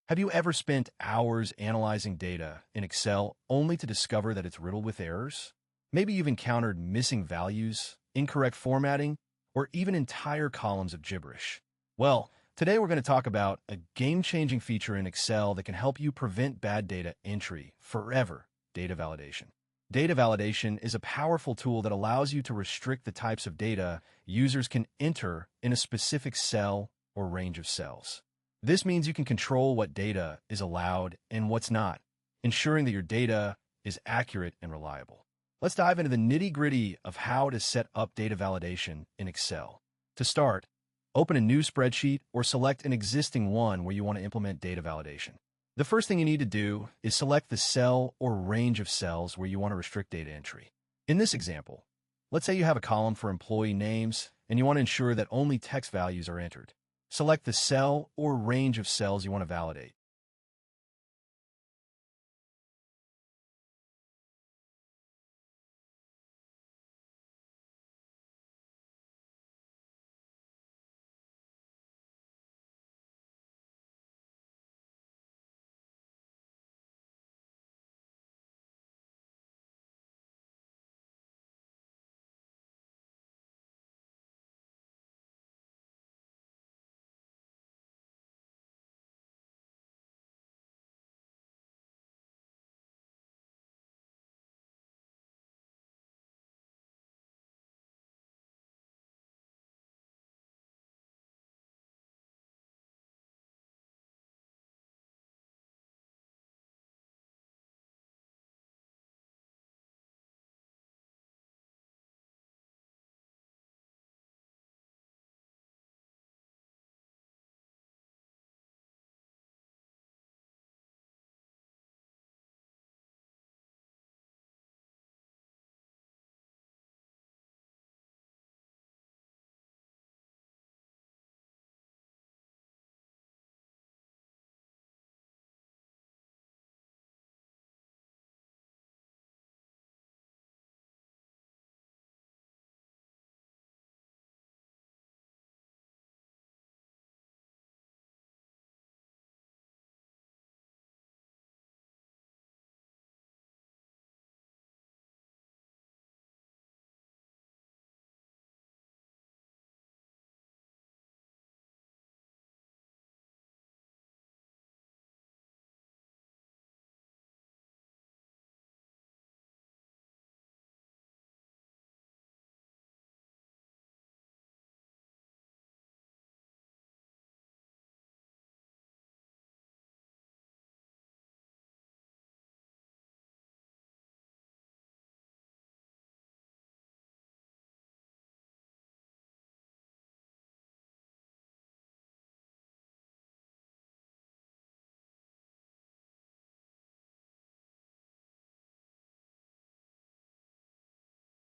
Have you ever spent hours analyzing data in Excel only to discover that it's riddled with errors? Maybe you've encountered missing values, incorrect formatting, or even entire columns of gibberish. Well, today we're going to talk about a game-changing feature in Excel that can help you prevent bad data entry forever: data validation. Data validation is a powerful tool that allows you to restrict the types of data users can enter in a specific cell or range of cells. This means you can control what data is allowed and what's not, ensuring that your data is accurate and reliable. Let's dive into the nitty-gritty of how to set up data validation in Excel. To start, open a new spreadsheet or select an existing one where you want to implement data validation. The first thing you need to do is select the cell or range of cells where you want to restrict data entry. In this example, let's say you have a column for employee names and you want to ensure that only text values are entered. Select the cell or range of cells you want to validate.